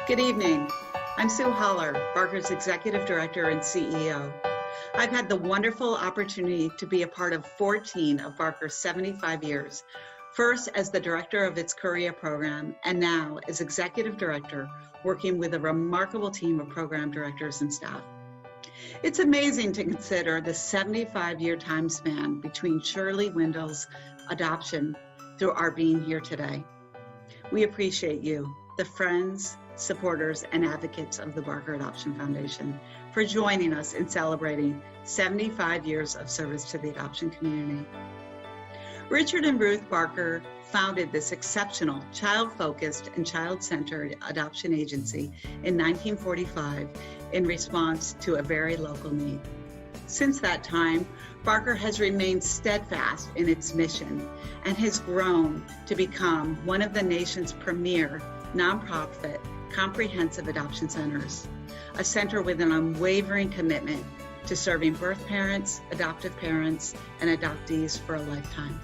Good evening. I'm Sue Holler, Barker's Executive Director and CEO. I've had the wonderful opportunity to be a part of 14 of Barker's 75 years, first as the director of its Korea program, and now as Executive Director, working with a remarkable team of program directors and staff. It's amazing to consider the 75-year time span between Shirley Wendell's adoption through our being here today. We appreciate you, the friends, supporters, and advocates of the Barker Adoption Foundation, for joining us in celebrating 75 years of service to the adoption community. Richard and Ruth Barker founded this exceptional, child-focused and child-centered adoption agency in 1945 in response to a very local need. Since that time, Barker has remained steadfast in its mission and has grown to become one of the nation's premier nonprofit comprehensive adoption centers, a center with an unwavering commitment to serving birth parents, adoptive parents, and adoptees for a lifetime.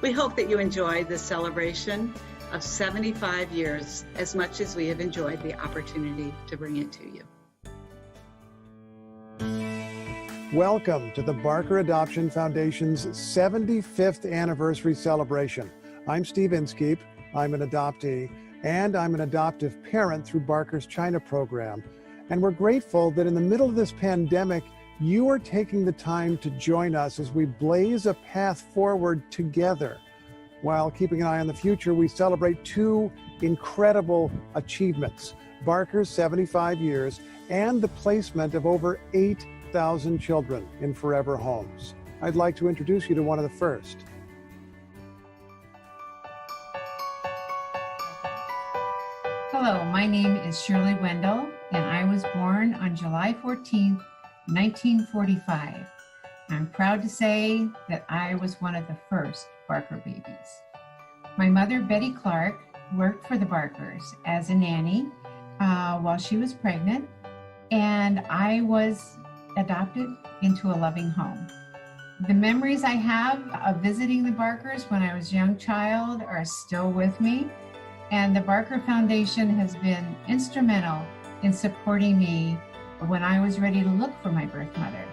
We hope that you enjoy this celebration of 75 years as much as we have enjoyed the opportunity to bring it to you. Welcome to the Barker Adoption Foundation's 75th anniversary celebration. I'm Steve Inskeep. I'm an adoptee, and I'm an adoptive parent through Barker's China program. And we're grateful that in the middle of this pandemic, you are taking the time to join us as we blaze a path forward together. While keeping an eye on the future, we celebrate two incredible achievements: Barker's 75 years and the placement of over 8,000 children in forever homes. I'd like to introduce you to one of the first. Hello, my name is Shirley Wendell, and I was born on July 14th, 1945. I'm proud to say that I was one of the first Barker babies. My mother, Betty Clark, worked for the Barkers as a nanny while she was pregnant, and I was adopted into a loving home. The memories I have of visiting the Barkers when I was a young child are still with me, and the Barker Foundation has been instrumental in supporting me when I was ready to look for my birth mother.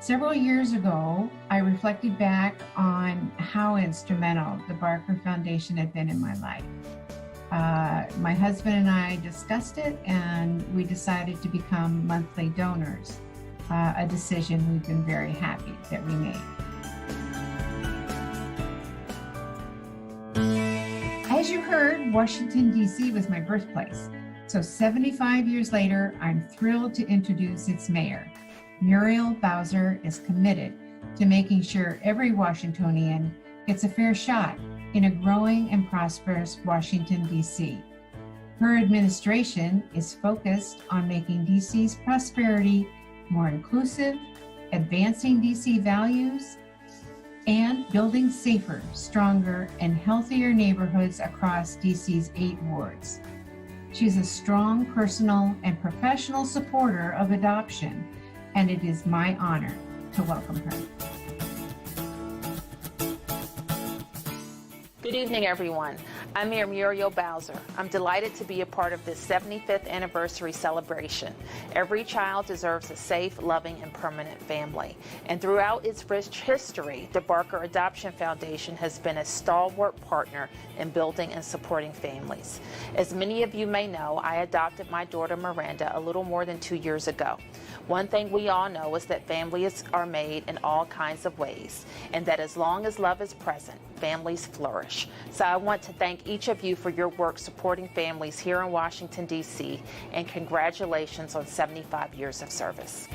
Several years ago, I reflected back on how instrumental the Barker Foundation had been in my life. My husband and I discussed it, and we decided to become monthly donors, a decision we've been very happy that we made. As you heard, Washington D.C. was my birthplace. So 75 years later, I'm thrilled to introduce its mayor. Muriel Bowser is committed to making sure every Washingtonian gets a fair shot in a growing and prosperous Washington, D.C. Her administration is focused on making D.C.'s prosperity more inclusive, advancing D.C. values, and building safer, stronger, and healthier neighborhoods across D.C.'s 8 wards. She's a strong personal and professional supporter of adoption, and it is my honor to welcome her. Good evening, everyone. I'm Mayor Muriel Bowser. I'm delighted to be a part of this 75th anniversary celebration. Every child deserves a safe, loving, and permanent family. And throughout its rich history, the Barker Adoption Foundation has been a stalwart partner in building and supporting families. As many of you may know, I adopted my daughter Miranda a little more than 2 years ago. One thing we all know is that families are made in all kinds of ways, and that as long as love is present, families flourish. So I want to thank each of you for your work supporting families here in Washington, D.C., and congratulations on 75 years of service.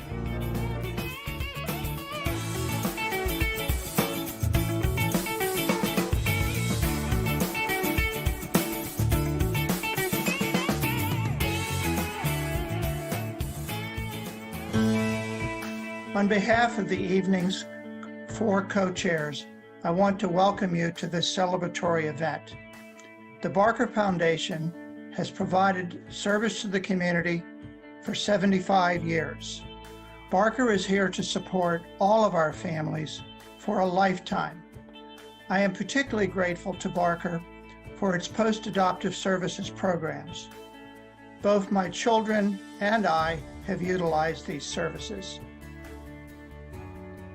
On behalf of the evening's 4 co-chairs, I want to welcome you to this celebratory event. The Barker Foundation has provided service to the community for 75 years. Barker is here to support all of our families for a lifetime. I am particularly grateful to Barker for its post-adoptive services programs. Both my children and I have utilized these services.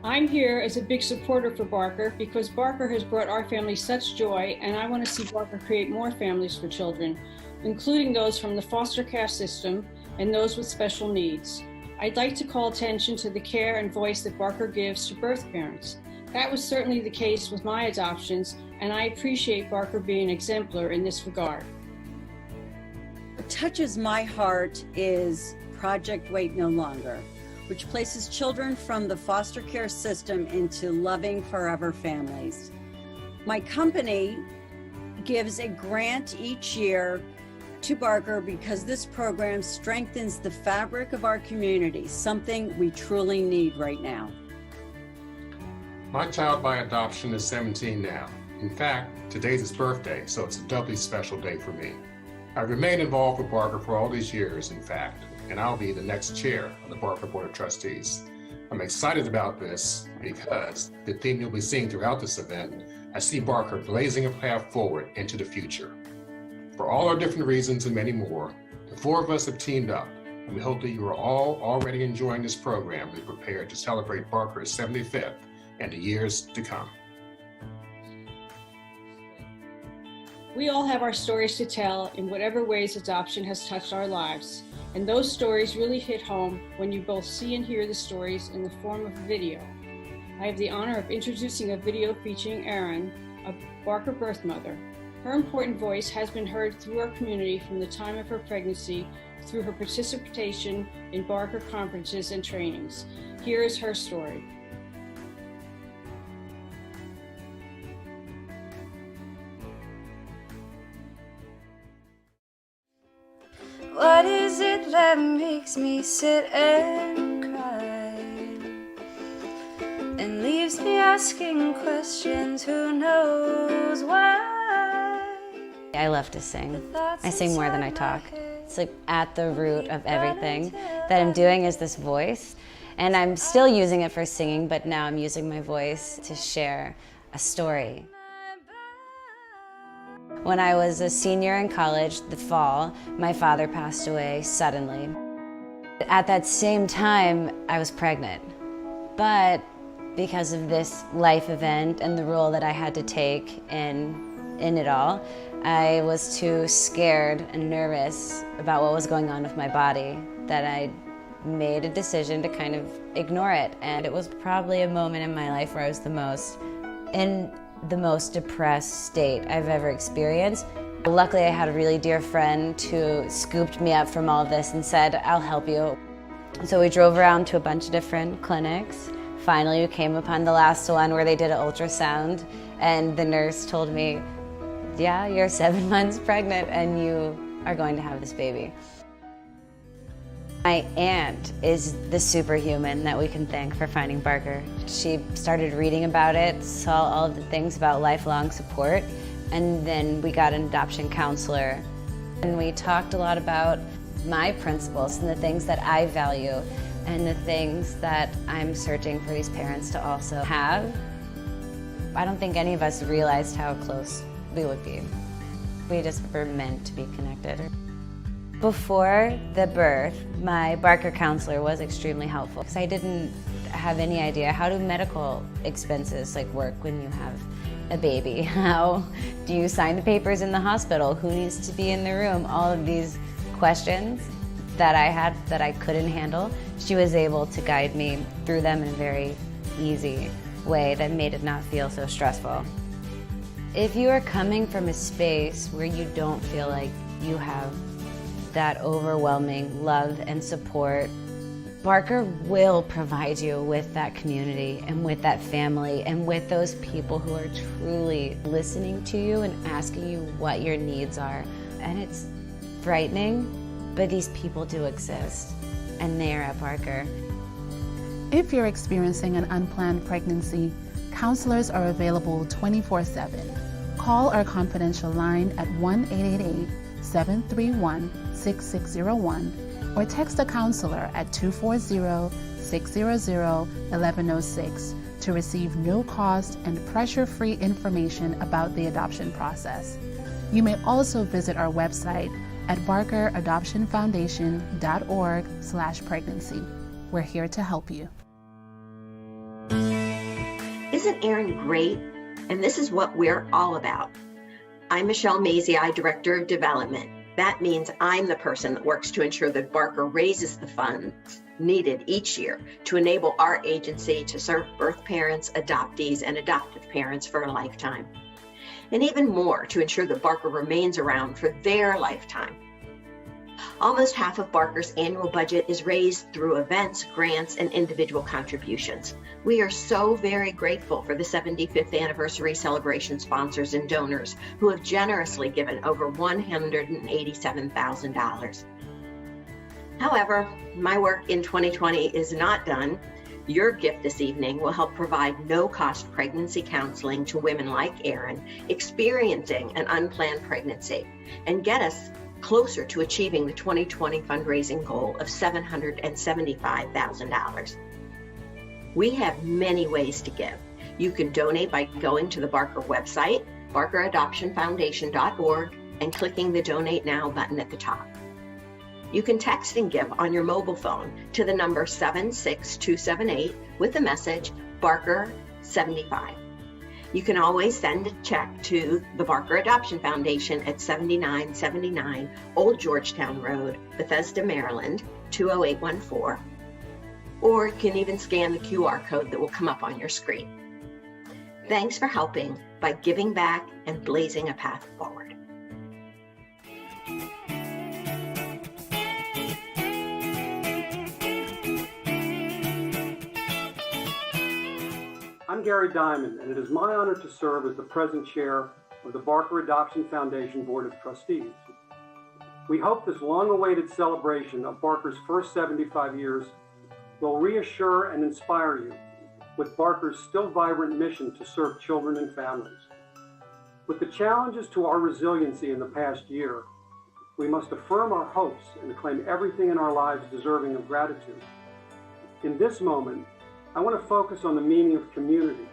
I'm here as a big supporter for Barker because Barker has brought our family such joy, and I want to see Barker create more families for children, including those from the foster care system and those with special needs. I'd like to call attention to the care and voice that Barker gives to birth parents. That was certainly the case with my adoptions, and I appreciate Barker being an exemplar in this regard. What touches my heart is Project Wait No Longer, which places children from the foster care system into loving forever families. My company gives a grant each year to Barker because this program strengthens the fabric of our community, something we truly need right now. My child by adoption is 17 now. In fact, today's his birthday, so it's a doubly special day for me. I've remained involved with Barker for all these years, in fact, and I'll be the next chair of the Barker Board of Trustees. I'm excited about this because the theme you'll be seeing throughout this event, I see Barker blazing a path forward into the future. For all our different reasons and many more, the four of us have teamed up, and we hope that you are all already enjoying this program and prepared to celebrate Barker's 75th and the years to come. We all have our stories to tell in whatever ways adoption has touched our lives. And those stories really hit home when you both see and hear the stories in the form of video. I have the honor of introducing a video featuring Erin, a Barker birth mother. Her important voice has been heard through our community from the time of her pregnancy through her participation in Barker conferences and trainings. Here is her story. What is it that makes me sit and cry and leaves me asking questions, who knows why? I love to sing. I sing more than I talk. It's like at the root of everything that I'm doing is this voice, and I'm still using it for singing, but now I'm using my voice to share a story. When I was a senior in college, the fall, my father passed away suddenly. At that same time, I was pregnant. But because of this life event and the role that I had to take in it all, I was too scared and nervous about what was going on with my body that I made a decision to kind of ignore it. And it was probably a moment in my life where I was in the most depressed state I've ever experienced. Luckily, I had a really dear friend who scooped me up from all of this and said, I'll help you. So we drove around to a bunch of different clinics. Finally, we came upon the last one where they did an ultrasound, and the nurse told me, yeah, you're 7 months pregnant and you are going to have this baby. My aunt is the superhuman that we can thank for finding Barker. She started reading about it, saw all of the things about lifelong support, and then we got an adoption counselor. And we talked a lot about my principles and the things that I value and the things that I'm searching for these parents to also have. I don't think any of us realized how close we would be. We just were meant to be connected. Before the birth, my Barker counselor was extremely helpful because I didn't have any idea how do medical expenses work when you have a baby. How do you sign the papers in the hospital? Who needs to be in the room? All of these questions that I had that I couldn't handle, she was able to guide me through them in a very easy way that made it not feel so stressful. If you are coming from a space where you don't feel like you have that overwhelming love and support, Barker will provide you with that community and with that family and with those people who are truly listening to you and asking you what your needs are. And it's frightening, but these people do exist, and they are at Barker. If you're experiencing an unplanned pregnancy, counselors are available 24/7. Call our confidential line at 1-888-731-6601 or text a counselor at 240-600-1106 to receive no-cost and pressure-free information about the adoption process. You may also visit our website, at barkeradoptionfoundation.org/pregnancy. We're here to help you. Isn't Erin great? And this is what we're all about. I'm Michelle Mazzei, Director of Development. That means I'm the person that works to ensure that Barker raises the funds needed each year to enable our agency to serve birth parents, adoptees, and adoptive parents for a lifetime. And even more, to ensure that Barker remains around for their lifetime. Almost half of Barker's annual budget is raised through events, grants, and individual contributions. We are so very grateful for the 75th anniversary celebration sponsors and donors who have generously given over $187,000. However, my work in 2020 is not done. Your gift this evening will help provide no-cost pregnancy counseling to women like Erin experiencing an unplanned pregnancy and get us closer to achieving the 2020 fundraising goal of $775,000. We have many ways to give. You can donate by going to the Barker website, barkeradoptionfoundation.org, and clicking the Donate Now button at the top. You can text and give on your mobile phone to the number 76278 with the message Barker 75. You can always send a check to the Barker Adoption Foundation at 7979 Old Georgetown Road, Bethesda, Maryland, 20814. Or you can even scan the QR code that will come up on your screen. Thanks for helping by giving back and blazing a path forward. I'm Gary Diamond, and it is my honor to serve as the present chair of the Barker Adoption Foundation Board of Trustees. We hope this long-awaited celebration of Barker's first 75 years will reassure and inspire you with Barker's still vibrant mission to serve children and families. With the challenges to our resiliency in the past year, we must affirm our hopes and claim everything in our lives deserving of gratitude. In this moment, I want to focus on the meaning of community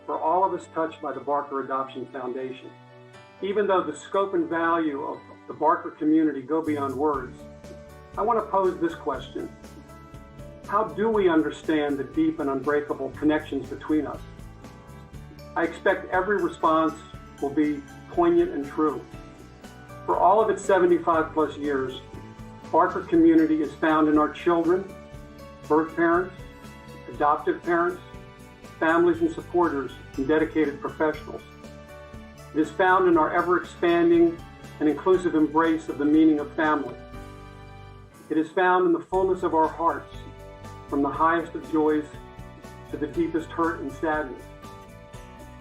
for all of us touched by the Barker Adoption Foundation. Even though the scope and value of the Barker community go beyond words, I want to pose this question. How do we understand the deep and unbreakable connections between us? I expect every response will be poignant and true. For all of its 75 plus years, Barker community is found in our children, birth parents, adoptive parents, families and supporters, and dedicated professionals. It is found in our ever-expanding and inclusive embrace of the meaning of family. It is found in the fullness of our hearts, from the highest of joys to the deepest hurt and sadness.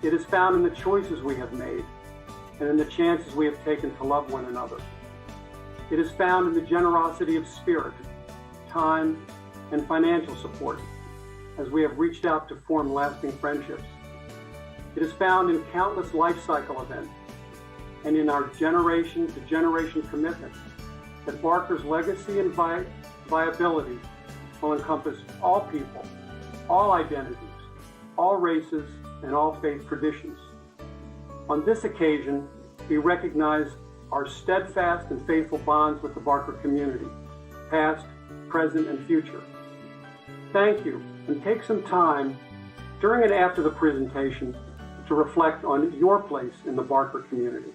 It is found in the choices we have made and in the chances we have taken to love one another. It is found in the generosity of spirit, time, and financial support, as we have reached out to form lasting friendships. It is found in countless life cycle events and in our generation-to-generation commitment that Barker's legacy and viability will encompass all people, all identities, all races, and all faith traditions. On this occasion, we recognize our steadfast and faithful bonds with the Barker community, past, present, and future. Thank you, and take some time during and after the presentation to reflect on your place in the Barker community.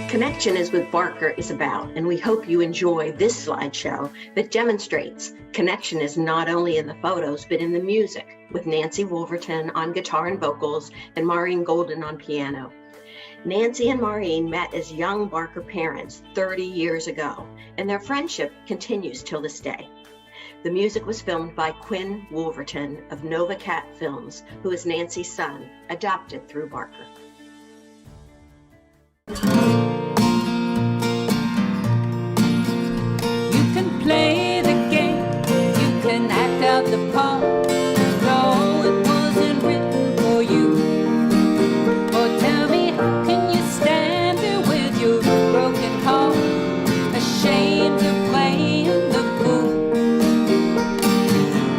Connection is what Barker is about, and we hope you enjoy this slideshow that demonstrates connection is not only in the photos, but in the music, with Nancy Wolverton on guitar and vocals and Maureen Golden on piano. Nancy and Maureen met as young Barker parents 30 years ago, and their friendship continues till this day. The music was filmed by Quinn Wolverton of Nova Cat Films, who is Nancy's son, adopted through Barker. You can play the game, you can act out the part. No, it wasn't written for you. Or tell me, how can you stand there with your broken heart, ashamed of playing the fool?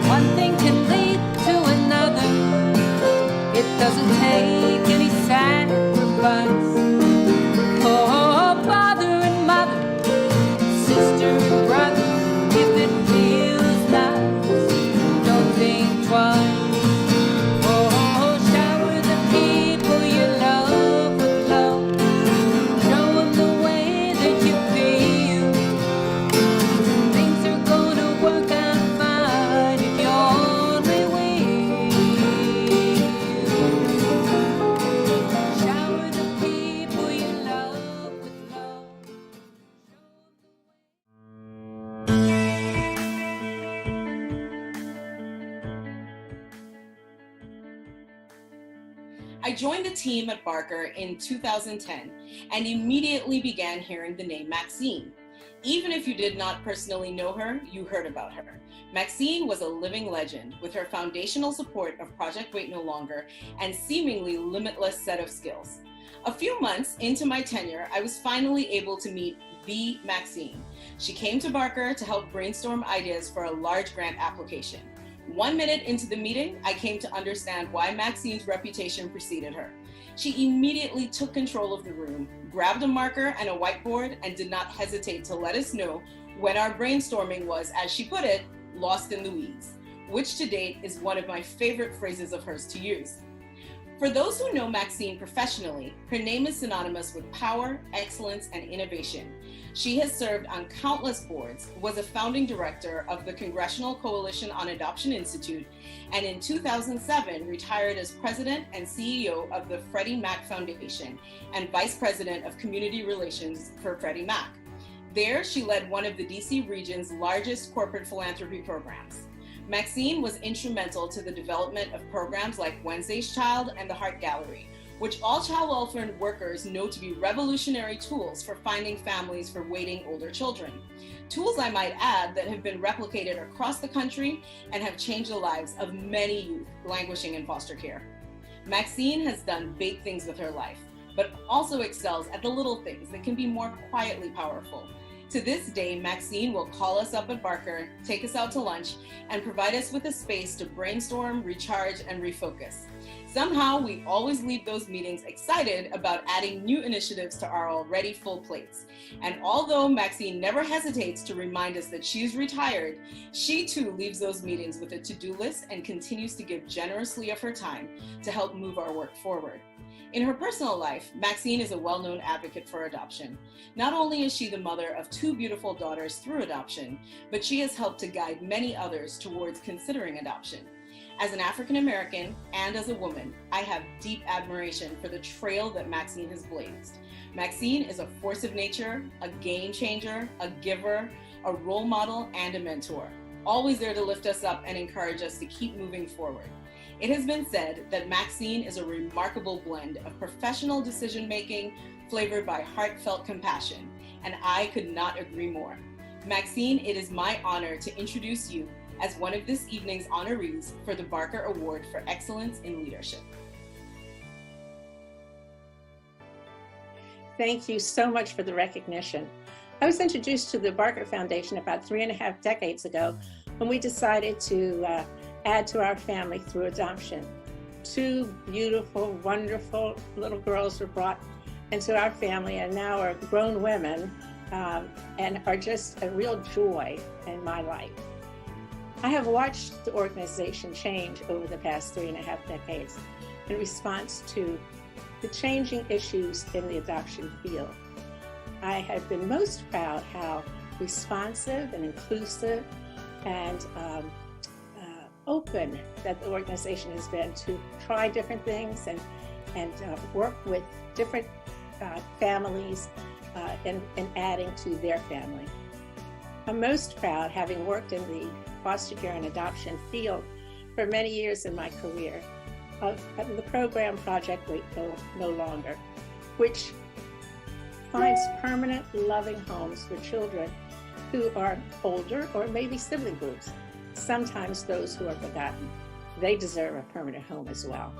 One thing can lead to another. It doesn't take any sacrifice. joined the team at Barker in 2010 and immediately began hearing the name Maxine. Even if you did not personally know her, you heard about her. Maxine was a living legend with her foundational support of Project Wait No Longer and seemingly limitless set of skills. A few months into my tenure, I was finally able to meet the Maxine. She came to Barker to help brainstorm ideas for a large grant application. 1 minute into the meeting, I came to understand why Maxine's reputation preceded her. She immediately took control of the room, grabbed a marker and a whiteboard, and did not hesitate to let us know when our brainstorming was, as she put it, lost in the weeds, which to date is one of my favorite phrases of hers to use. For those who know Maxine professionally, her name is synonymous with power, excellence, and innovation. She has served on countless boards, was a founding director of the Congressional Coalition on Adoption Institute, and in 2007 retired as president and CEO of the Freddie Mac Foundation and vice president of community relations for Freddie Mac. There, she led one of the DC region's largest corporate philanthropy programs. Maxine was instrumental to the development of programs like Wednesday's Child and the Heart Gallery, which all child welfare workers know to be revolutionary tools for finding families for waiting older children. Tools, I might add, that have been replicated across the country and have changed the lives of many youth languishing in foster care. Maxine has done big things with her life, but also excels at the little things that can be more quietly powerful. To this day, Maxine will call us up at Barker, take us out to lunch, and provide us with a space to brainstorm, recharge, and refocus. Somehow, we always leave those meetings excited about adding new initiatives to our already full plates. And although Maxine never hesitates to remind us that she's retired, she too leaves those meetings with a to-do list and continues to give generously of her time to help move our work forward. In her personal life, Maxine is a well-known advocate for adoption. Not only is she the mother of 2 beautiful daughters through adoption, but she has helped to guide many others towards considering adoption. As an African American and as a woman, I have deep admiration for the trail that Maxine has blazed. Maxine is a force of nature, a game changer, a giver, a role model, and a mentor, always there to lift us up and encourage us to keep moving forward. It has been said that Maxine is a remarkable blend of professional decision-making flavored by heartfelt compassion, and I could not agree more. Maxine, it is my honor to introduce you as one of this evening's honorees for the Barker Award for Excellence in Leadership. Thank you so much for the recognition. I was introduced to the Barker Foundation about 3.5 decades ago when we decided to add to our family through adoption. 2 beautiful, wonderful little girls were brought into our family and now are grown women and are just a real joy in my life. I have watched the organization change over the past 3.5 decades in response to the changing issues in the adoption field. I have been most proud how responsive and inclusive and open that the organization has been to try different things and work with different families and adding to their family. I'm most proud, having worked in the foster care and adoption field for many years in my career, of the program Project Wait No Longer, which finds permanent loving homes for children who are older or maybe sibling groups. Sometimes those who are forgotten. They deserve a permanent home as well.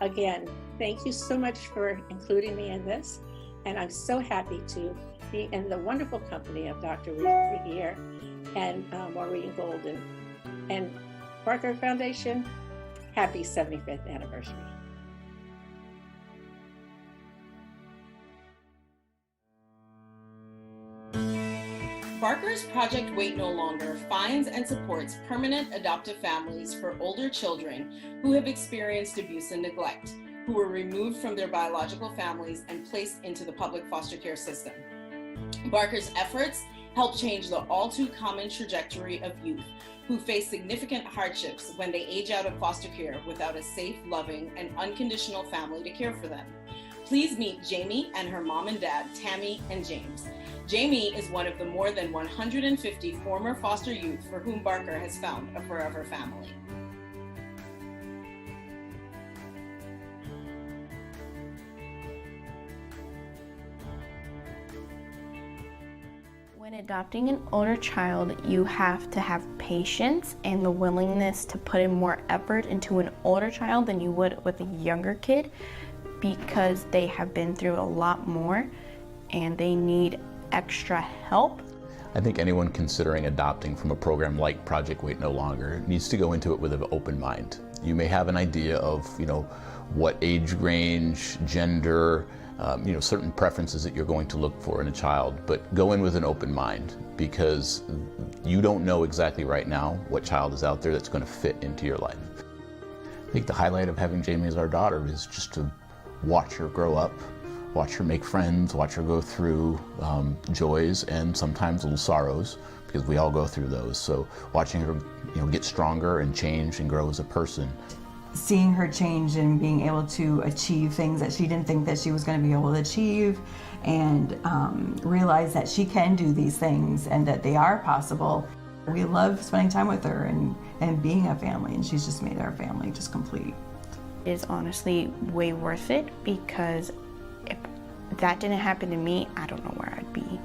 Again, thank you so much for including me in this, and I'm so happy to be in the wonderful company of Dr. Riviere and Maureen Golden. And Barker Foundation, happy 75th anniversary. Barker's Project Wait No Longer finds and supports permanent adoptive families for older children who have experienced abuse and neglect, who were removed from their biological families and placed into the public foster care system. Barker's efforts help change the all too common trajectory of youth who face significant hardships when they age out of foster care without a safe, loving, and unconditional family to care for them. Please meet Jamie and her mom and dad, Tammy and James. Jamie is one of the more than 150 former foster youth for whom Barker has found a forever family. adopting an older child, you have to have patience and the willingness to put in more effort into an older child than you would with a younger kid, because they have been through a lot more and they need extra help. I think anyone considering adopting from a program like Project Wait No Longer needs to go into it with an open mind. You may have an idea of, what age range, gender, certain preferences that you're going to look for in a child, but go in with an open mind, because you don't know exactly right now what child is out there that's going to fit into your life. I think the highlight of having Jamie as our daughter is just to watch her grow up, watch her make friends, watch her go through joys and sometimes little sorrows, because we all go through those. So watching her, get stronger and change and grow as a person. Seeing her change and being able to achieve things that she didn't think that she was going to be able to achieve, and realize that she can do these things and that they are possible. We love spending time with her and being a family, and she's just made our family just complete. It is honestly way worth it, because if that didn't happen to me, I don't know where I'd be.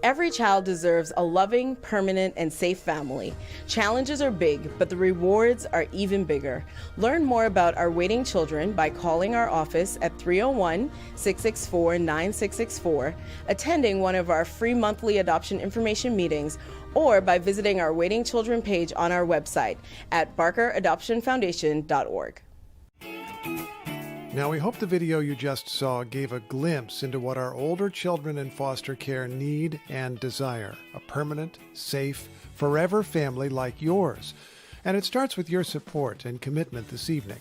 Every child deserves a loving, permanent, and safe family. Challenges are big, but the rewards are even bigger. Learn more about our waiting children by calling our office at 301-664-9664, attending one of our free monthly adoption information meetings, or by visiting our Waiting Children page on our website at barkeradoptionfoundation.org. Now, we hope the video you just saw gave a glimpse into what our older children in foster care need and desire: a permanent, safe, forever family like yours. And it starts with your support and commitment this evening.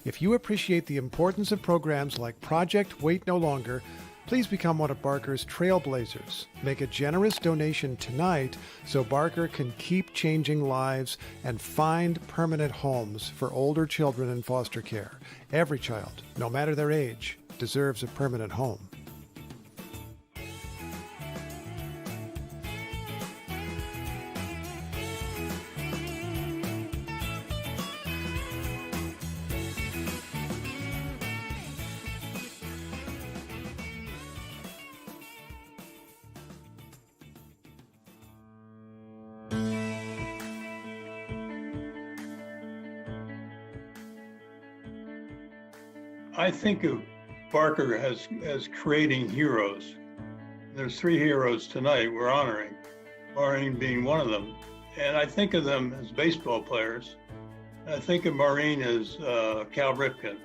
If you appreciate the importance of programs like Project Wait No Longer, please become one of Barker's trailblazers. Make a generous donation tonight so Barker can keep changing lives and find permanent homes for older children in foster care. Every child, no matter their age, deserves a permanent home. I think of Barker as creating heroes. There's 3 heroes tonight we're honoring, Maureen being one of them. And I think of them as baseball players. I think of Maureen as Cal Ripken,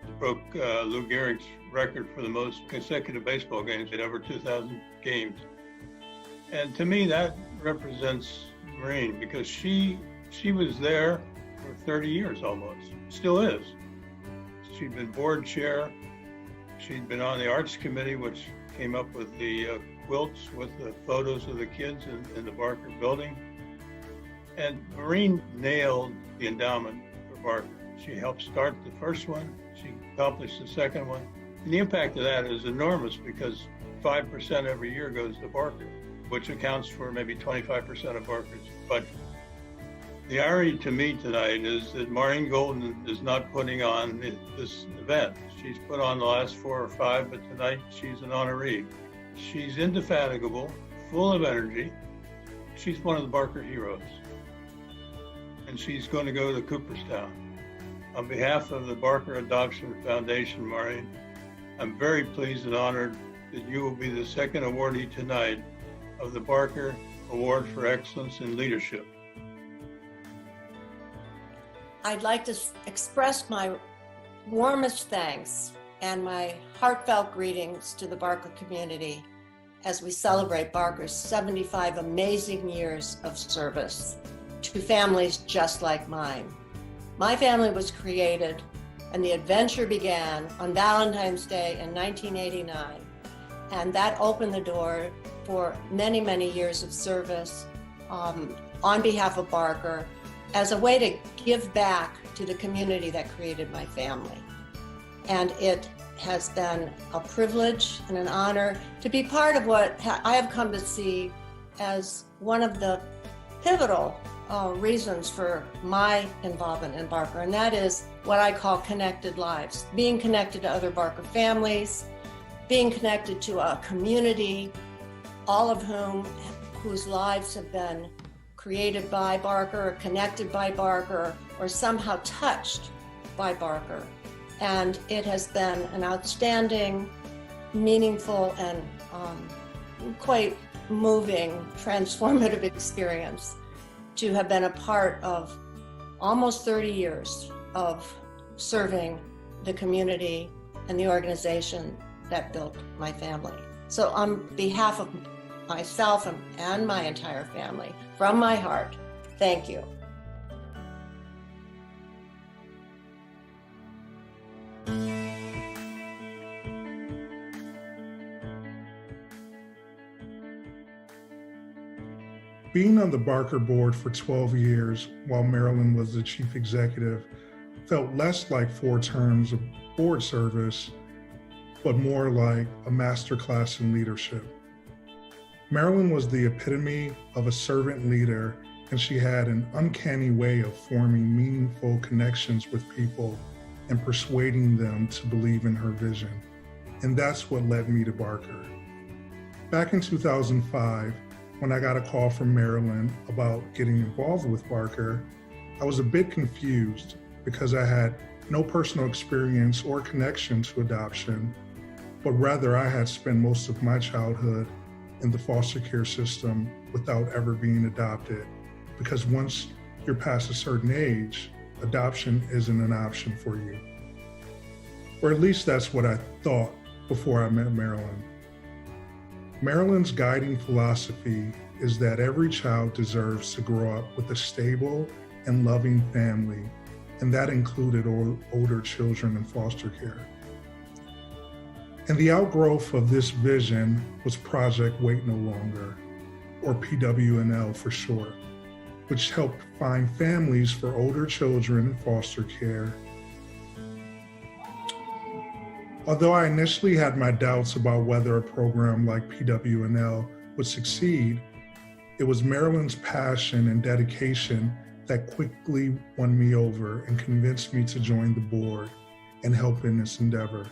who broke Lou Gehrig's record for the most consecutive baseball games at over 2,000 games. And to me, that represents Maureen, because she was there for 30 years almost, still is. She'd been board chair. She'd been on the arts committee, which came up with the quilts with the photos of the kids in the Barker building. And Maureen nailed the endowment for Barker. She helped start the first one. She accomplished the second one. And the impact of that is enormous, because 5% every year goes to Barker, which accounts for maybe 25% of Barker's budget. The irony to me tonight is that Maureen Golden is not putting on this event. She's put on the last 4 or 5, but tonight she's an honoree. She's indefatigable, full of energy. She's one of the Barker heroes. And she's going to go to Cooperstown. On behalf of the Barker Adoption Foundation, Maureen, I'm very pleased and honored that you will be the second awardee tonight of the Barker Award for Excellence in Leadership. I'd like to express my warmest thanks and my heartfelt greetings to the Barker community as we celebrate Barker's 75 amazing years of service to families just like mine. My family was created and the adventure began on Valentine's Day in 1989, and that opened the door for many, many years of service on behalf of Barker, as a way to give back to the community that created my family. And it has been a privilege and an honor to be part of what I have come to see as one of the pivotal reasons for my involvement in Barker, and that is what I call connected lives. Being connected to other Barker families, being connected to a community, all of whose lives have been created by Barker, or connected by Barker, or somehow touched by Barker. And it has been an outstanding, meaningful, and quite moving, transformative experience to have been a part of almost 30 years of serving the community and the organization that built my family. So on behalf of myself and my entire family, from my heart, thank you. Being on the Barker board for 12 years while Marilyn was the chief executive felt less like 4 terms of board service, but more like a masterclass in leadership. Marilyn was the epitome of a servant leader, and she had an uncanny way of forming meaningful connections with people and persuading them to believe in her vision. And that's what led me to Barker. Back in 2005, when I got a call from Marilyn about getting involved with Barker, I was a bit confused because I had no personal experience or connection to adoption, but rather I had spent most of my childhood in the foster care system without ever being adopted, because once you're past a certain age, adoption isn't an option for you. Or at least that's what I thought before I met Marilyn. Marilyn's guiding philosophy is that every child deserves to grow up with a stable and loving family, and that included older children in foster care. And the outgrowth of this vision was Project Wait No Longer, or PWNL for short, which helped find families for older children in foster care. Although I initially had my doubts about whether a program like PWNL would succeed, it was Marilyn's passion and dedication that quickly won me over and convinced me to join the board and help in this endeavor.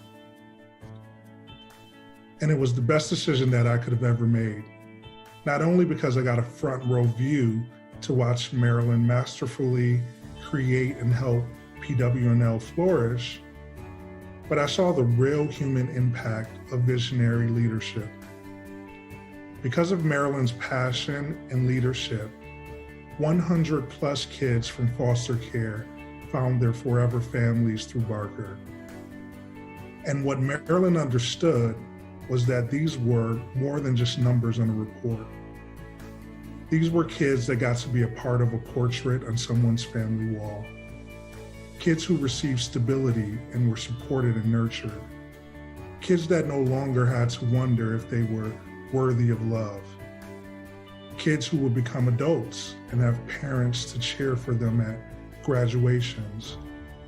And it was the best decision that I could have ever made, not only because I got a front row view to watch Marilyn masterfully create and help PWNL flourish, but I saw the real human impact of visionary leadership. Because of Marilyn's passion and leadership, 100 plus kids from foster care found their forever families through Barker. And what Marilyn understood was that these were more than just numbers on a report. These were kids that got to be a part of a portrait on someone's family wall. Kids who received stability and were supported and nurtured. Kids that no longer had to wonder if they were worthy of love. Kids who would become adults and have parents to cheer for them at graduations,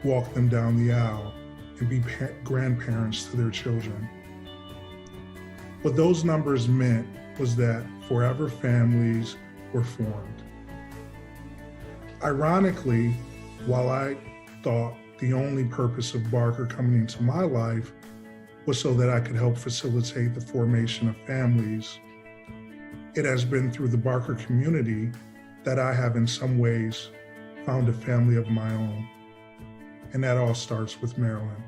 walk them down the aisle, and be grandparents to their children. What those numbers meant was that forever families were formed. Ironically, while I thought the only purpose of Barker coming into my life was so that I could help facilitate the formation of families, it has been through the Barker community that I have in some ways found a family of my own. And that all starts with Marilyn.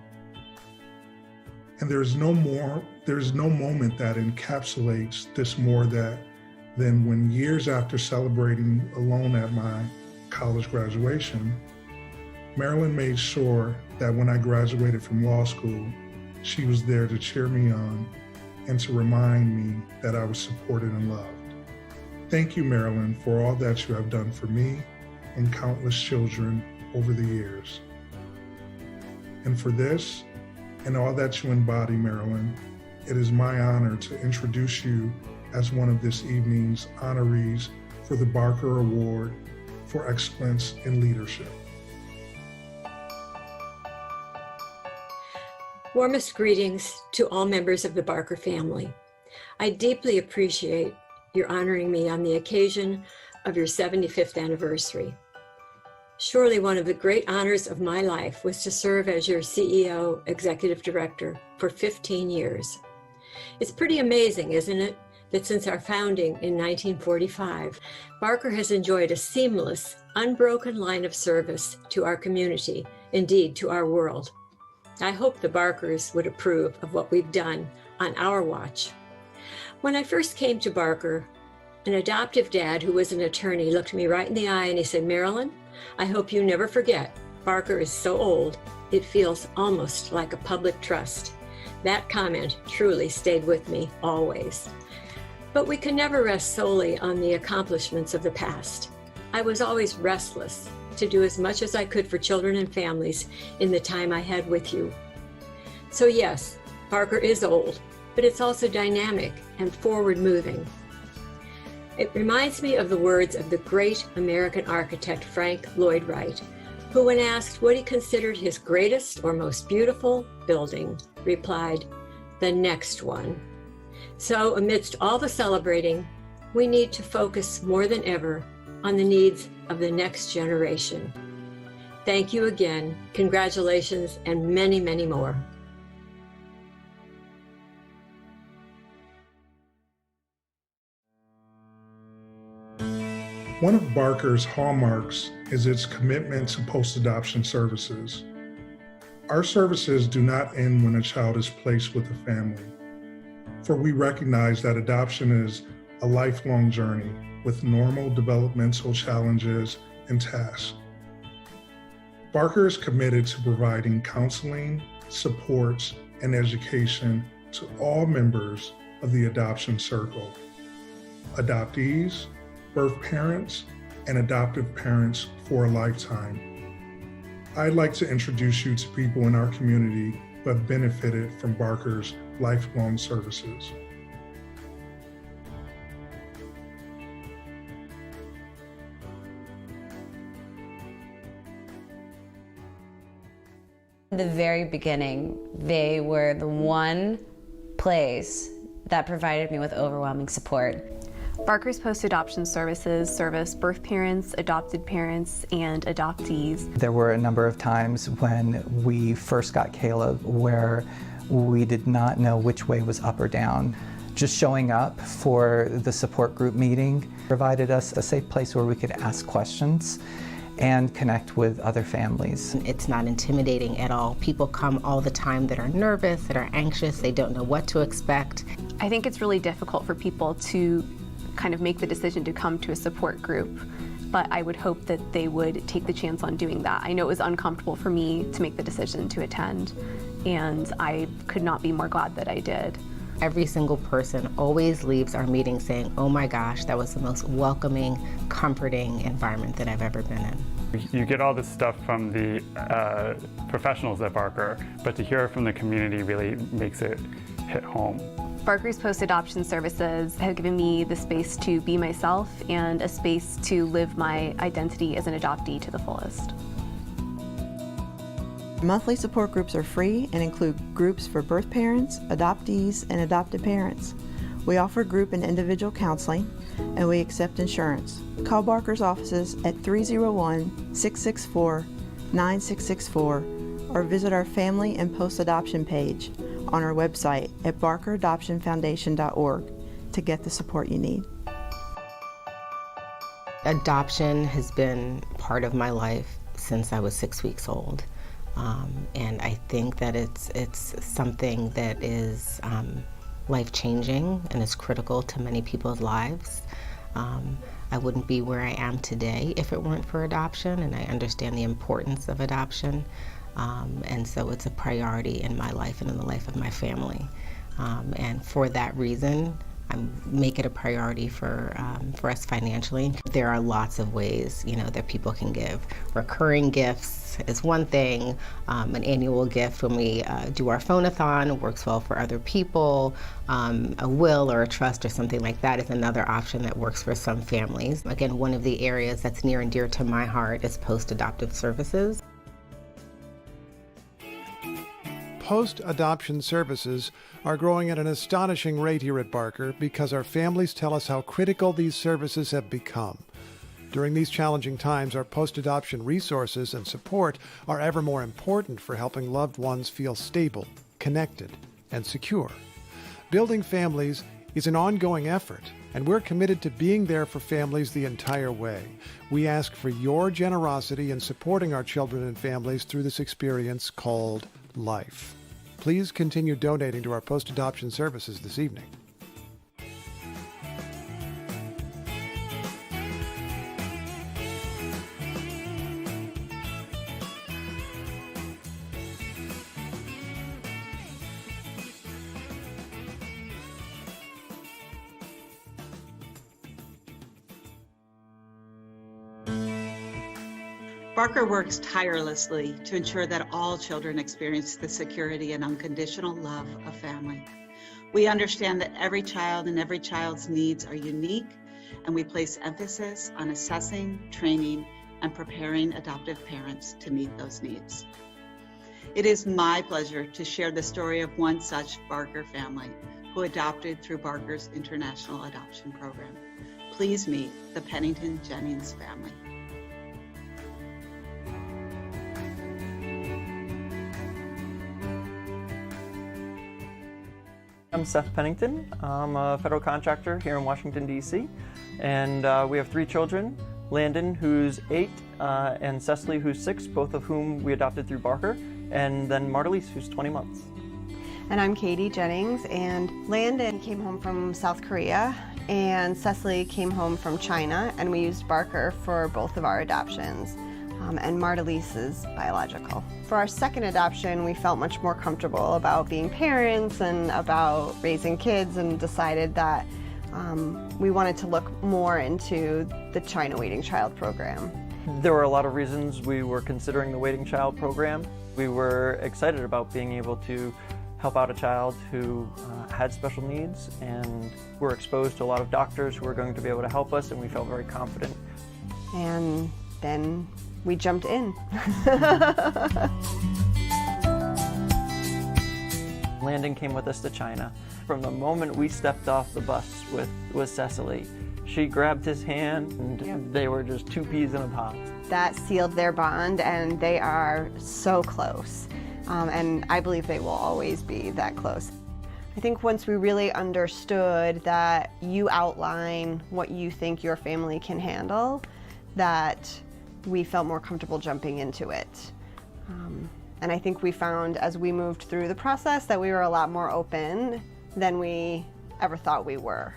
And there's no moment that encapsulates this more than when years after celebrating alone at my college graduation, Marilyn made sure that when I graduated from law school, she was there to cheer me on and to remind me that I was supported and loved. Thank you, Marilyn, for all that you have done for me and countless children over the years. And for this, and all that you embody, Marilyn, it is my honor to introduce you as one of this evening's honorees for the Barker Award for Excellence in Leadership. Warmest greetings to all members of the Barker family. I deeply appreciate your honoring me on the occasion of your 75th anniversary. Surely one of the great honors of my life was to serve as your CEO, Executive Director for 15 years. It's pretty amazing, isn't it, that since our founding in 1945, Barker has enjoyed a seamless, unbroken line of service to our community, indeed to our world. I hope the Barkers would approve of what we've done on our watch. When I first came to Barker, an adoptive dad who was an attorney looked me right in the eye and he said, "Marilyn, I hope you never forget, Barker is so old, it feels almost like a public trust." That comment truly stayed with me always. But we can never rest solely on the accomplishments of the past. I was always restless to do as much as I could for children and families in the time I had with you. So yes, Barker is old, but it's also dynamic and forward-moving. It reminds me of the words of the great American architect Frank Lloyd Wright, who, when asked what he considered his greatest or most beautiful building, replied, "The next one." So amidst all the celebrating, we need to focus more than ever on the needs of the next generation. Thank you again, congratulations, and many, many more. One of Barker's hallmarks is its commitment to post-adoption services. Our services do not end when a child is placed with a family, for we recognize that adoption is a lifelong journey with normal developmental challenges and tasks. Barker is committed to providing counseling, supports, and education to all members of the adoption circle, adoptees, birth parents, and adoptive parents for a lifetime. I'd like to introduce you to people in our community who have benefited from Barker's lifelong services. In the very beginning, they were the one place that provided me with overwhelming support. Barker's post-adoption services service birth parents, adopted parents, and adoptees. There were a number of times when we first got Caleb where we did not know which way was up or down. Just showing up for the support group meeting provided us a safe place where we could ask questions and connect with other families. It's not intimidating at all. People come all the time that are nervous, that are anxious, they don't know what to expect. I think it's really difficult for people to kind of make the decision to come to a support group, but I would hope that they would take the chance on doing that. I know it was uncomfortable for me to make the decision to attend, and I could not be more glad that I did. Every single person always leaves our meeting saying, "Oh my gosh, that was the most welcoming, comforting environment that I've ever been in." You get all this stuff from the professionals at Barker, but to hear it from the community really makes it hit home. Barker's post-adoption services have given me the space to be myself and a space to live my identity as an adoptee to the fullest. Monthly support groups are free and include groups for birth parents, adoptees, and adopted parents. We offer group and individual counseling, and we accept insurance. Call Barker's offices at 301-664-9664 or visit our family and post-adoption page on our website at barkeradoptionfoundation.org to get the support you need. Adoption has been part of my life since I was 6 weeks old. And I think that it's something that is life-changing and is critical to many people's lives. I wouldn't be where I am today if it weren't for adoption, and I understand the importance of adoption. And so it's a priority in my life and in the life of my family. And for that reason, I make it a priority for us financially. There are lots of ways, that people can give. Recurring gifts is one thing. An annual gift when we do our phone-a-thon works well for other people. A will or a trust or something like that is another option that works for some families. Again, one of the areas that's near and dear to my heart is post-adoptive services. Post-adoption services are growing at an astonishing rate here at Barker because our families tell us how critical these services have become. During these challenging times, our post-adoption resources and support are ever more important for helping loved ones feel stable, connected, and secure. Building families is an ongoing effort, and we're committed to being there for families the entire way. We ask for your generosity in supporting our children and families through this experience called life. Please continue donating to our post-adoption services this evening. Barker works tirelessly to ensure that all children experience the security and unconditional love of family. We understand that every child and every child's needs are unique, and we place emphasis on assessing, training, and preparing adoptive parents to meet those needs. It is my pleasure to share the story of one such Barker family who adopted through Barker's International Adoption Program. Please meet the Pennington Jennings family. I'm Seth Pennington. I'm a federal contractor here in Washington, D.C. And we have 3 children, Landon, who's 8, and Cecily, who's 6, both of whom we adopted through Barker, and then Martelise, who's 20 months. And I'm Katie Jennings, and Landon came home from South Korea, and Cecily came home from China, and we used Barker for both of our adoptions. And Martelise is biological. For our second adoption, we felt much more comfortable about being parents and about raising kids, and decided that we wanted to look more into the China Waiting Child program. There were a lot of reasons we were considering the Waiting Child program. We were excited about being able to help out a child who had special needs, and were exposed to a lot of doctors who were going to be able to help us, and we felt very confident. And then we jumped in. Landon came with us to China. From the moment we stepped off the bus with Cecily, she grabbed his hand, and they were just 2 peas in a pod. That sealed their bond, and they are so close. And I believe they will always be that close. I think once we really understood that you outline what you think your family can handle, that we felt more comfortable jumping into it. And I think we found as we moved through the process that we were a lot more open than we ever thought we were.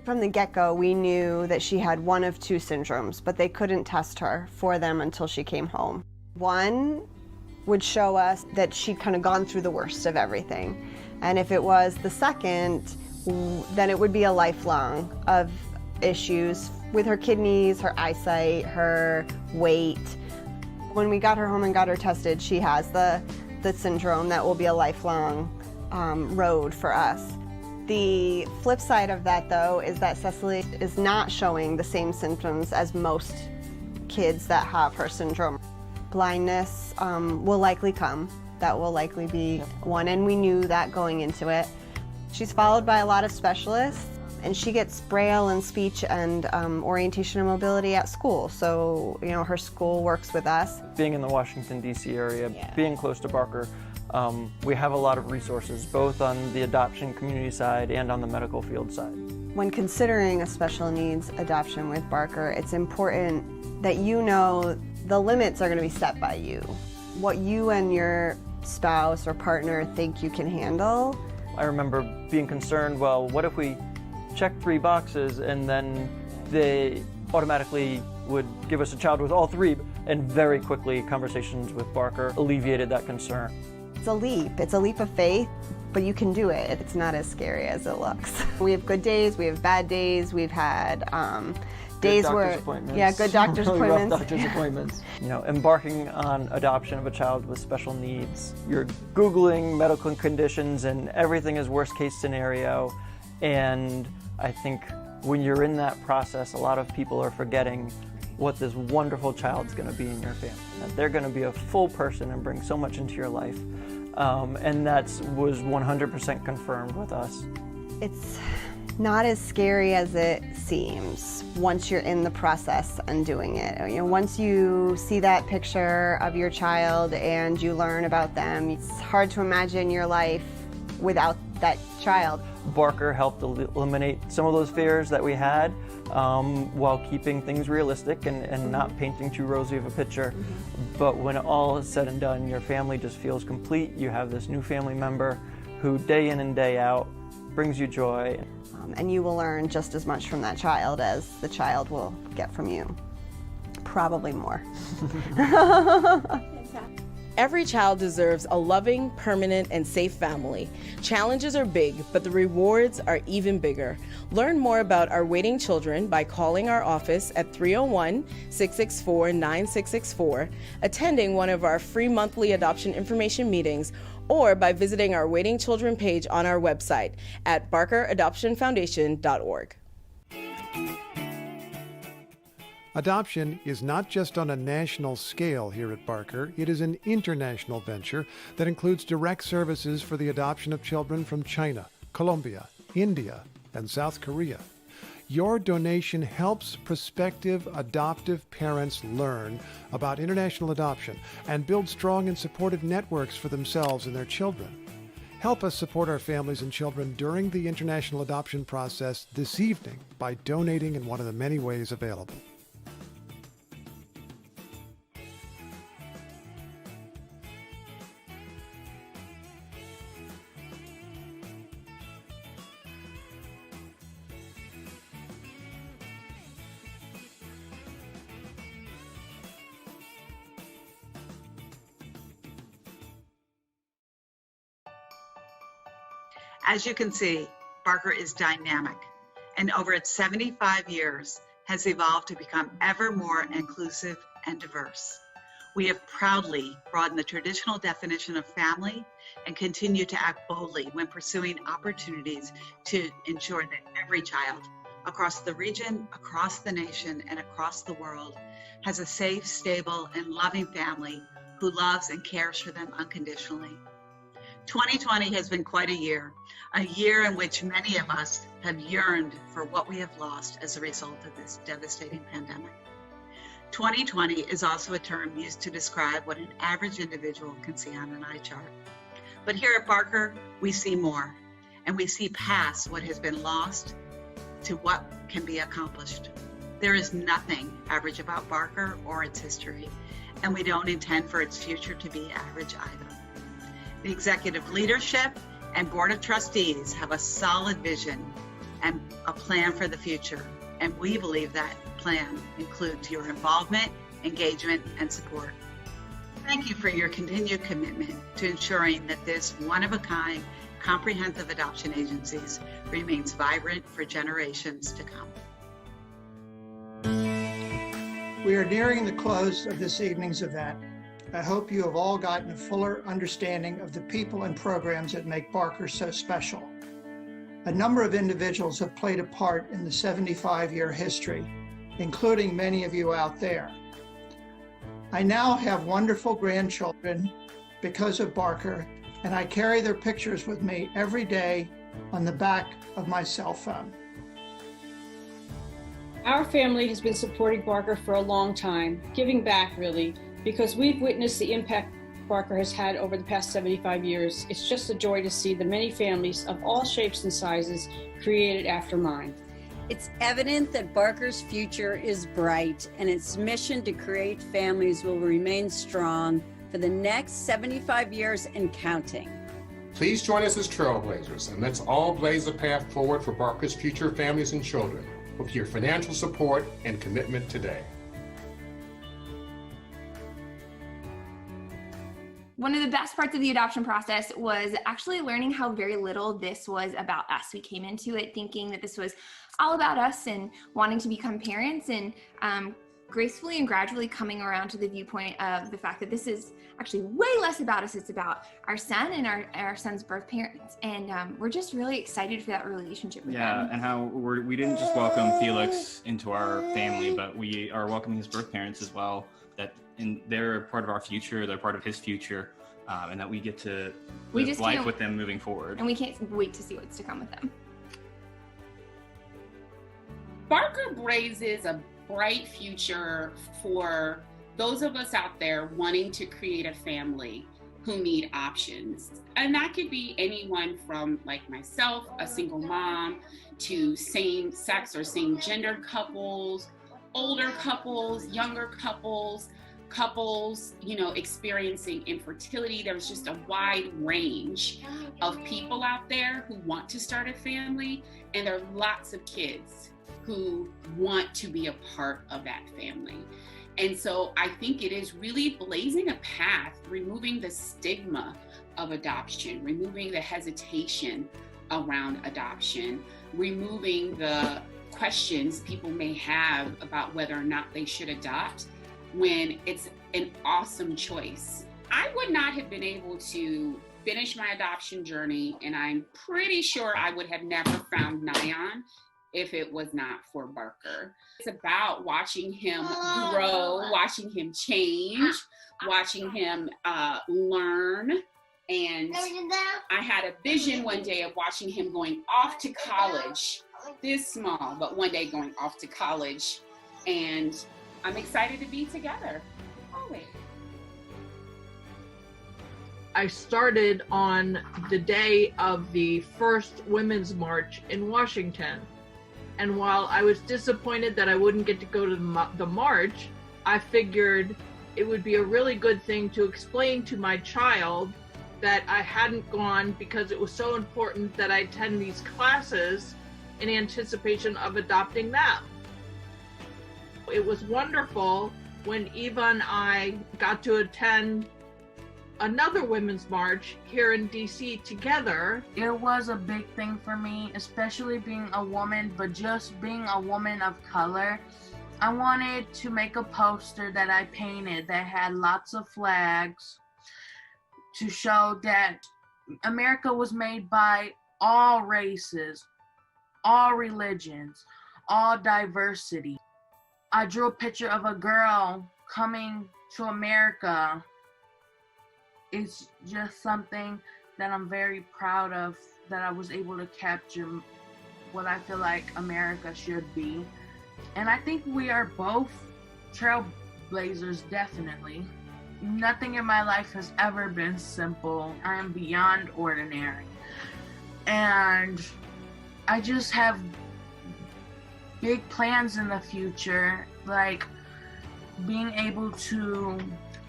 From the get-go, we knew that she had one of 2 syndromes, but they couldn't test her for them until she came home. One would show us that she'd kind of gone through the worst of everything. And if it was the second, then it would be a lifelong of issues with her kidneys, her eyesight, her weight. When we got her home and got her tested, she has the syndrome that will be a lifelong road for us. The flip side of that, though, is that Cecily is not showing the same symptoms as most kids that have her syndrome. Blindness will likely come. That will likely be one, and we knew that going into it. She's followed by a lot of specialists, and she gets Braille and speech and orientation and mobility at school. So, you know, her school works with us. Being in the Washington, D.C. area, being close to Barker, we have a lot of resources, both on the adoption community side and on the medical field side. When considering a special needs adoption with Barker, it's important that you know the limits are going to be set by you. What you and your spouse or partner think you can handle. I remember being concerned, well, what if we check 3 boxes and then they automatically would give us a child with all 3, and very quickly conversations with Barker alleviated that concern. It's a leap of faith, but you can do it. It's not as scary as it looks. We have good days, we have bad days, we've had days where, good doctor's really appointments. Rough doctor's appointments. You know, embarking on adoption of a child with special needs, you're Googling medical conditions and everything is worst case scenario. And I think when you're in that process, a lot of people are forgetting what this wonderful child's going to be in your family. That they're going to be a full person and bring so much into your life. And that was 100% confirmed with us. It's not as scary as it seems once you're in the process and doing it. You know, once you see that picture of your child and you learn about them, it's hard to imagine your life without that child. Barker helped eliminate some of those fears that we had while keeping things realistic and not painting too rosy of a picture. But when all is said and done, your family just feels complete. You have this new family member who day in and day out brings you joy. And you will learn just as much from that child as the child will get from you. Probably more. Every child deserves a loving, permanent, and safe family. Challenges are big, but the rewards are even bigger. Learn more about our waiting children by calling our office at 301-664-9664, attending one of our free monthly adoption information meetings, or by visiting our waiting children page on our website at barkeradoptionfoundation.org. Adoption is not just on a national scale here at Barker, it is an international venture that includes direct services for the adoption of children from China, Colombia, India, and South Korea. Your donation helps prospective adoptive parents learn about international adoption and build strong and supportive networks for themselves and their children. Help us support our families and children during the international adoption process this evening by donating in one of the many ways available. As you can see, Barker is dynamic, and over its 75 years has evolved to become ever more inclusive and diverse. We have proudly broadened the traditional definition of family and continue to act boldly when pursuing opportunities to ensure that every child across the region, across the nation, and across the world has a safe, stable, and loving family who loves and cares for them unconditionally. 2020 has been quite a year in which many of us have yearned for what we have lost as a result of this devastating pandemic. 2020 is also a term used to describe what an average individual can see on an eye chart. But here at Barker, we see more, and we see past what has been lost to what can be accomplished. There is nothing average about Barker or its history, and we don't intend for its future to be average either. The executive leadership and board of trustees have a solid vision and a plan for the future, and we believe that plan includes your involvement, engagement, and support. Thank you for your continued commitment to ensuring that this one-of-a-kind comprehensive adoption agencies remains vibrant for generations to come. We are nearing the close of this evening's event. I hope you have all gotten a fuller understanding of the people and programs that make Barker so special. A number of individuals have played a part in the 75-year history, including many of you out there. I now have wonderful grandchildren because of Barker, and I carry their pictures with me every day on the back of my cell phone. Our family has been supporting Barker for a long time, giving back really, because we've witnessed the impact Barker has had over the past 75 years. It's just a joy to see the many families of all shapes and sizes created after mine. It's evident that Barker's future is bright, and its mission to create families will remain strong for the next 75 years and counting. Please join us as trailblazers, and let's all blaze a path forward for Barker's future families and children with your financial support and commitment today. One of the best parts of the adoption process was actually learning how very little this was about us. We came into it thinking that this was all about us and wanting to become parents, and gracefully and gradually coming around to the viewpoint of the fact that this is actually way less about us. It's about our son and our son's birth parents, and we're just really excited for that relationship with them. And how we didn't just welcome Felix into our family, but we are welcoming his birth parents as well. And they're part of our future, they're part of his future, and that we get to live life with them moving forward. And we can't wait to see what's to come with them. Barker blazes a bright future for those of us out there wanting to create a family. who need options. And that could be anyone from, like myself, a single mom, to same sex or same gender couples, older couples, younger couples, experiencing infertility. There's just a wide range of people out there who want to start a family, and there are lots of kids who want to be a part of that family. And so I think it is really blazing a path, removing the stigma of adoption, removing the hesitation around adoption, removing the questions people may have about whether or not they should adopt when it's an awesome choice. I would not have been able to finish my adoption journey, and I'm pretty sure I would have never found Nyan if it was not for Barker. It's about watching him grow, watching him change, watching him learn. And I had a vision one day of watching him going off to college, this small, but one day going off to college. And I'm excited to be together, always. I started on the day of the first Women's March in Washington. And while I was disappointed that I wouldn't get to go to the march, I figured it would be a really good thing to explain to my child that I hadn't gone because it was so important that I attend these classes in anticipation of adopting them. It was wonderful when Eva and I got to attend another Women's March here in D.C. together. It was a big thing for me, especially being a woman, but just being a woman of color. I wanted to make a poster that I painted that had lots of flags to show that America was made by all races, all religions, all diversity. I drew a picture of a girl coming to America. It's just something that I'm very proud of, that I was able to capture what I feel like America should be. And I think we are both trailblazers, definitely. Nothing in my life has ever been simple. I am beyond ordinary. And I just have big plans in the future, like being able to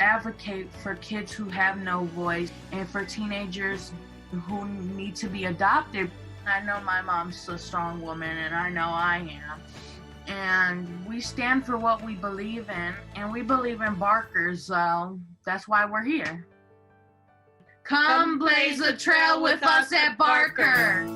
advocate for kids who have no voice and for teenagers who need to be adopted. I know my mom's a strong woman, and I know I am. And we stand for what we believe in, and we believe in Barker, so that's why we're here. Come blaze a trail with us at Barker.